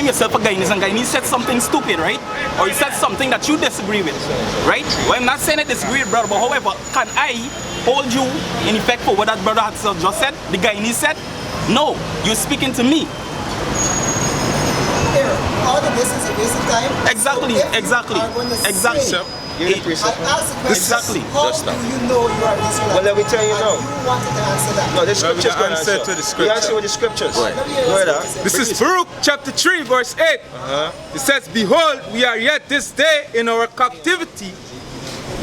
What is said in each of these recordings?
yourself a Guyanese and Guyanese said something stupid, right? Or he said something that you disagree with, right? Well, I'm not saying I disagree with brother, but however, can I hold you in effect for what that brother had just said? The Guyanese said? No, you're speaking to me. Here, all of this is a waste of time. Exactly, So exactly, exactly. I asked the question, Exactly. how do you know you are an Israelite? Well, let me tell you now. You wanted to answer that. No, the scriptures going to answer. To the You scripture. answer with the scriptures. Let me hear Go ahead, what huh? you This said. is Baruch chapter 3 verse 8. It says, behold, we are yet this day in our captivity,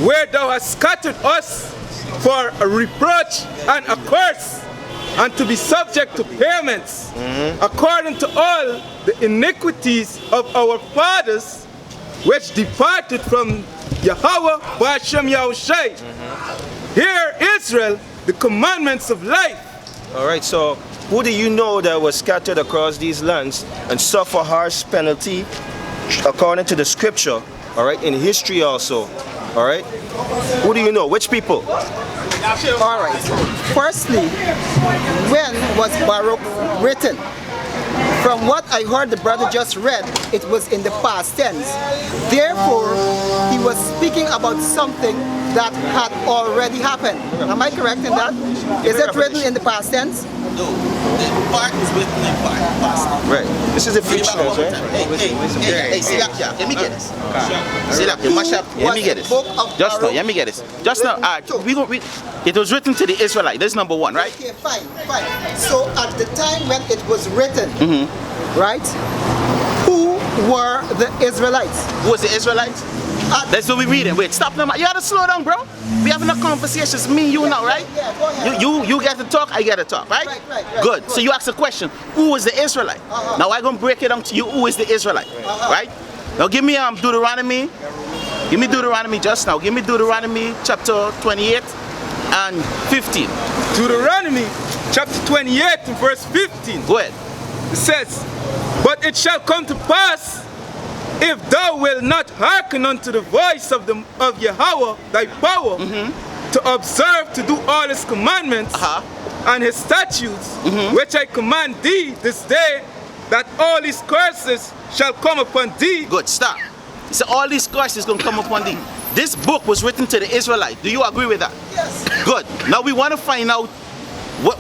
where thou hast scattered us for a reproach and a curse, and to be subject to payments, according to all the iniquities of our fathers, which departed from Yahweh Ba'ashem Yahushai. Hear, Israel, the commandments of life. All right, so who do you know that was scattered across these lands and suffer harsh penalty according to the scripture, all right, in history also, all right? Who do you know? Which people? All right. Firstly, when was Baruch written? From what I heard the brother just read, it was in the past tense. Therefore, he was speaking about something that had already happened. Am I correct in that? Is it written in the past tense? No, the part is written in past. Right. This is the fictionals, right? Hey, see that? Yeah, let me get this. See that? You mash up. Let me get this. Just now, let me get this. Just now, it was written to the Israelite. That's number one, right? Okay, fine. So at the time when it was written, right, who were the Israelites? Who was the Israelites? That's what we reading. Wait, stop now. You gotta slow down, bro. We having a conversation. It's me, you now, right? Yeah, go ahead. You get to talk, I get to talk, right? Right. Good. So you ask a question. Who was the Israelite? Now I'm gonna break it down to you. Who is the Israelite? Right? Now give me Deuteronomy. Give me Deuteronomy just now. Give me Deuteronomy chapter 28 and 15. Deuteronomy chapter 28 and verse 15. Go ahead. It says, but it shall come to pass, if thou wilt not hearken unto the voice of Yahweh thy power, to observe to do all his commandments and his statutes, which I command thee this day, that all these curses shall come upon thee. Good, stop. So all these curses gonna come upon thee. This book was written to the Israelites. Do you agree with that? Yes. Good. Now we want to find out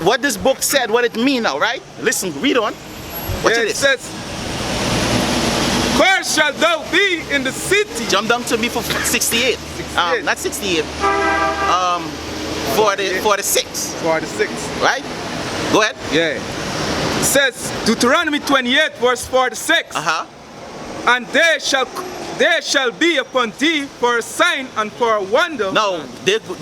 what this book said, what it mean now, right? Listen, read on. Watch It this. says, cursed shall thou be in the city. Jump down to me for 68. Not 68. 46. 46. Right? Go ahead. Yeah. It says, Deuteronomy 28 verse 46. And there shall be upon thee for a sign and for a wonder. Now,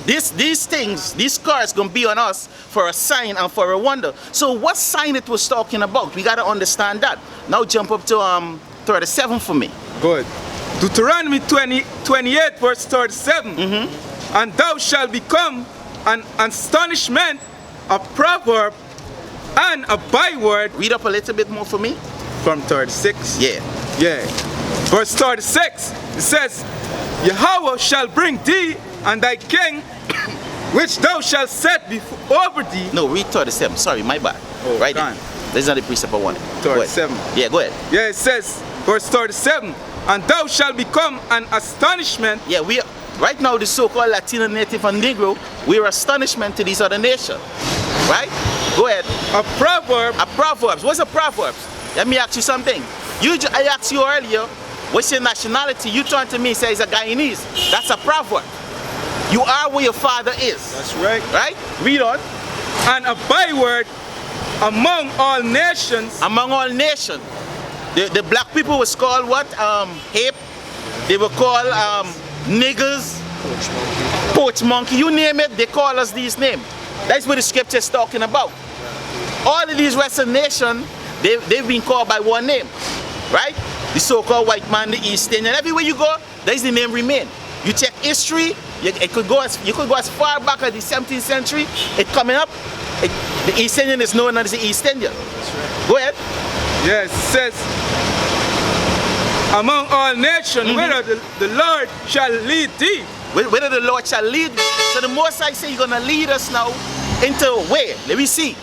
these things, these scars gonna be on us for a sign and for a wonder. So what sign it was talking about? We gotta understand that. Now jump up to 37 for me. Good. Deuteronomy 28 verse 37. And thou shalt become an astonishment, a proverb, and a byword. Read up a little bit more for me. From 36. Yeah. Verse 36, it says, Yahweh shall bring thee and thy king, which thou shalt set over thee. No, read 37. Sorry, my bad. Oh, right fine. This is not the precept I wanted. 37. Yeah, go ahead. Yeah, it says, verse 37, and thou shalt become an astonishment. Yeah, we are, right now the so-called Latino, Native, and Negro, we're astonishment to these other nations. Right? Go ahead. A proverb. A proverbs. What's a proverbs? Let me ask you something. I asked you earlier, what's your nationality? You turned to me and say it's a Guyanese. That's a proverb. You are where your father is. That's right. Right? Read on. And a byword among all nations. Among all nations. The black people was called what? Ape. They were called niggers. Poach monkey. You name it, they call us these names. That's what the scripture is talking about. All of these Western nations, they've been called by one name. Right? The so-called white man, the East Indian. Everywhere you go, that's the name remain. You check history, you could go as far back as the 17th century. It coming up, the East Indian is known as the East Indian. Go ahead. Yes, it says, among all nations, whether the Lord shall lead thee. Whether the Lord shall lead you. So the Most I say you're going to lead us now into where? Let me see.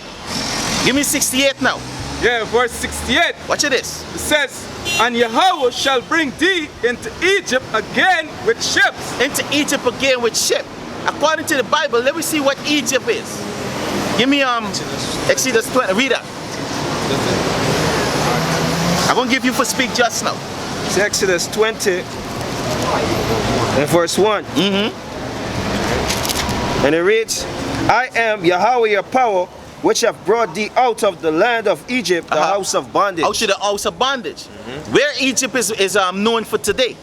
Give me 68 now. Yeah, verse 68. Watch this. It says, and Yahweh shall bring thee into Egypt again with ships. Into Egypt again with ship. According to the Bible, let me see what Egypt is. Give me Exodus 20. Read that. I'm gonna give you for speak just now. It's Exodus 20 and verse 1. And it reads, I am Yahweh your power, which have brought thee out of the land of Egypt, the house of bondage. Out of the house of bondage. Where Egypt is known for today,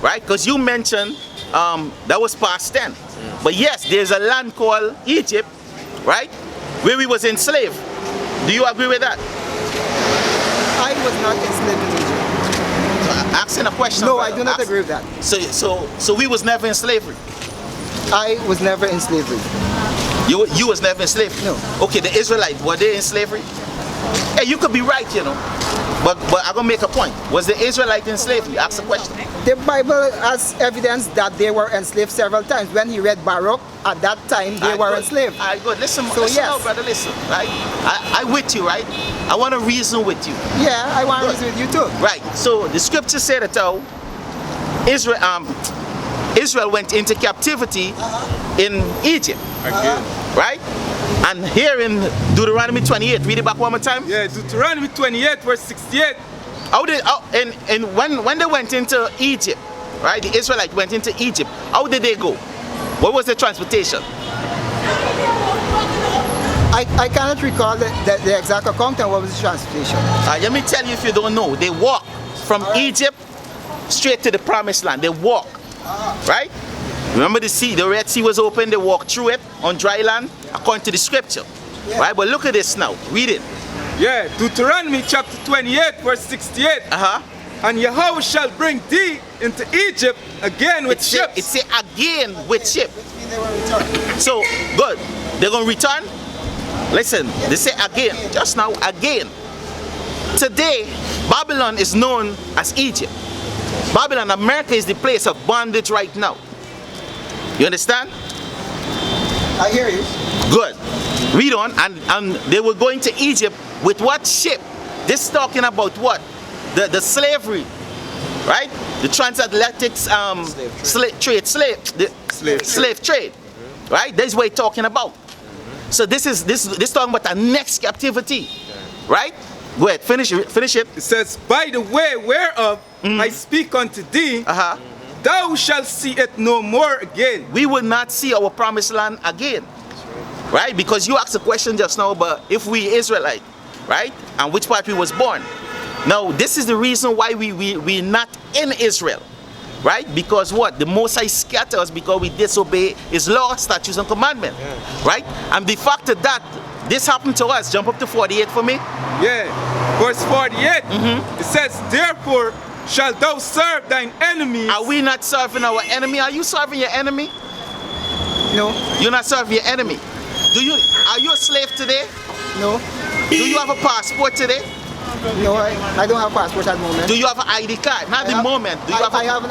right? Because you mentioned that was past tense. But yes, there's a land called Egypt, right? Where we was enslaved. Do you agree with that? I was not enslaved in Egypt. Asking a question. No, I do not agree with that. So we was never in slavery. I was never in slavery. You was never in slavery? No. Okay, the Israelites, were they in slavery? Hey, you could be right, you know. But I'm going to make a point. Was the Israelite in slavery? Ask the question. The Bible has evidence that they were enslaved several times. When he read Baruch, at that time they were enslaved. All right, good. Listen, So, listen yes. now, brother, listen, right? I with you, right? I want to reason with you. Yeah, I want to reason with you too. Right. So the scripture said that Israel went into captivity in Egypt. Right? And here in Deuteronomy 28, read it back one more time. Yeah, Deuteronomy 28, verse 68. And when they went into Egypt, right? The Israelites went into Egypt. How did they go? What was the transportation? I cannot recall the exact account and what was the transportation. Let me tell you if you don't know. They walked from Egypt straight to the promised land. They walked. Right? Remember the Red Sea was open, they walked through it on dry land according to the scripture. Yeah. Right? But look at this now. Read it. Yeah, Deuteronomy chapter 28, verse 68. And Yahweh shall bring thee into Egypt again with ships. It say again with ship. Which means they were returned. So, good. They're going to return? Listen, they say again. Just now, again. Today, Babylon is known as Egypt. Babylon, America is the place of bondage right now. You understand? I hear you. Good. Read on. And they were going to Egypt with what ship? This is talking about what? The slavery, right? The transatlantic slave trade, right? That's what it's talking about. So this talking about the next captivity, right? Go ahead, finish it. It says, by the way whereof I speak unto thee, thou shalt see it no more again. We will not see our promised land again, right? Because you asked a question just now about if we Israelite, right? And which part we was born. Now, this is the reason why we're not in Israel, right? Because what? The Most High scatters us because we disobey His law, statutes, and commandments, right? And the fact that this happened to us, jump up to 48 for me. Yeah, verse 48, it says, therefore shalt thou serve thine enemies. Are we not serving our enemy? Are you serving your enemy? No. You're not serving your enemy. Are you a slave today? No. Do you have a passport today? No, I don't have a passport at the moment. Do you have an ID card? Not at the moment. Do you I have an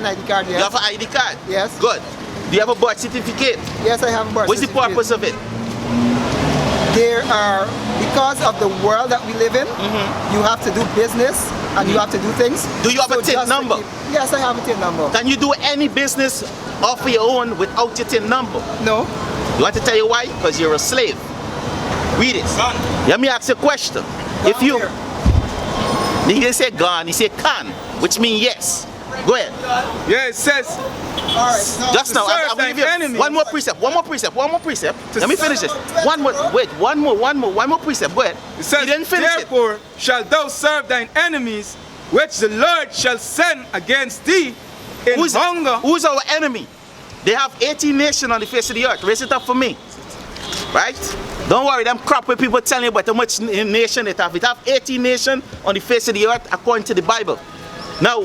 ID card, yes. You have an ID card? Yes. Good. Do you have a birth certificate? Yes, I have a birth What's the certificate. purpose of it? There are, because of the world that we live in, you have to do business and you have to do things. Do you have a TIN number? Yes, I have a TIN number. Can you do any business off your own without your TIN number? No. You want to tell you why? Because you're a slave. Read it. Let me ask you a question. If you, he didn't say gone, he said can, which means yes. Go ahead. Yeah, it says, All right. Just now, serve I'm going to give thine you enemies. one more precept. Let me finish this. One more precept. Go ahead. it says, He didn't finish it. therefore shalt thou serve thine enemies, which the Lord shall send against thee in hunger. Who's our enemy? They have 18 nations on the face of the earth. Raise it up for me. Right? Don't worry, them crap where people telling you about how much nation it have. It have 18 nations on the face of the earth according to the Bible. Now,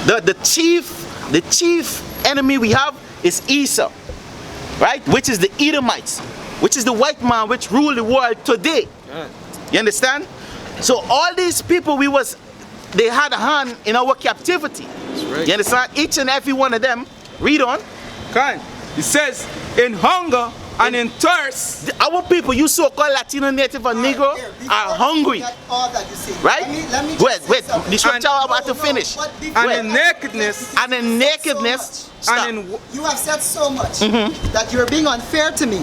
the chief enemy we have is Esau, right? Which is the Edomites, which is the white man which rule the world today. You understand? So all these people they had a hand in our captivity. Right. You understand? Each and every one of them. Read on. It says, in hunger and in thirst. Our people, you so-called Latino, Native, and Negro, are hungry. All that you say. Right? Let me Wait, just say something. the scripture I'm about to No, finish. but before- And in nakedness, And in nakedness, stop. and in You have said so much that you're being unfair to me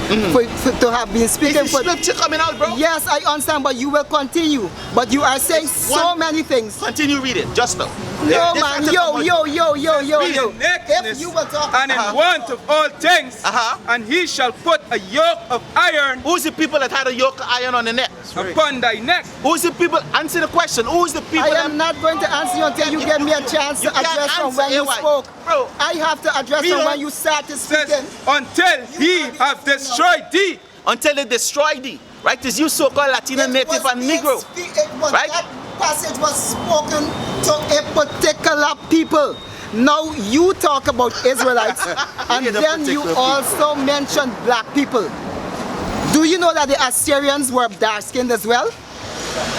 to have been speaking Is for. the scripture coming out, bro? Yes, I understand, but you will continue. But you are saying so many things. Continue reading, just now. No, This man, scripture yo, come out. yo, yo, yo, yo, in yo. nakedness, If you will talk, and in want of all things, and he shall put a yoke of iron Who's the people that had a yoke of iron on the neck? upon thy neck. Who's the people? Answer the question. Who's the people I that am not going to answer you until you give me a chance you to can't address from answer, when you AY. spoke. Bro, I have to address we from don't- when you started Says, speaking. until he have destroyed thee. until they destroy thee. Right? It's you so-called Latino, Native, and Negro. Right? That passage was spoken to a particular people. Now you talk about Israelites and Yeah, the then you particular also mention black people. Do you know that the Assyrians were dark-skinned as well?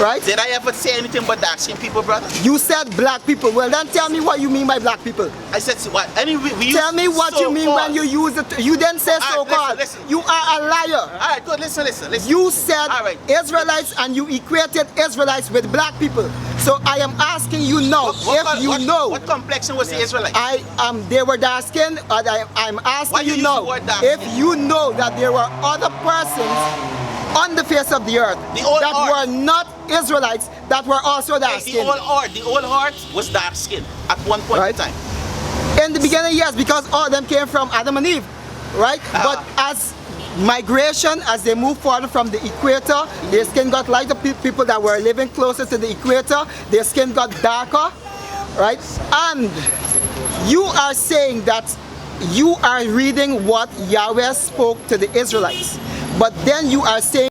Right? Did I ever say anything but dark-skinned people, brother? You said black people. Well, then tell me what you mean by black people. I said what? Anyway, we Tell me what you mean when you use it. You didn't say All right, so-called. listen. You are a liar. All right, good. Listen. You said All right. Israelites and you equated Israelites with black people. So I am asking you now, What complexion was the Israelite? they were dark skinned. I'm Why asking you you use now the word dark if skin? you know that there were other persons on the face of the earth The old that earth. were not Israelites that were also dark the skinned. old heart was dark skinned at one point Right. in time. In the beginning, yes, because all of them came from Adam and Eve, right? But as migration, as they move forward from the equator, their skin got lighter. People that were living closer to the equator, their skin got darker, right? And you are saying that you are reading what Yahweh spoke to the Israelites, but then you are saying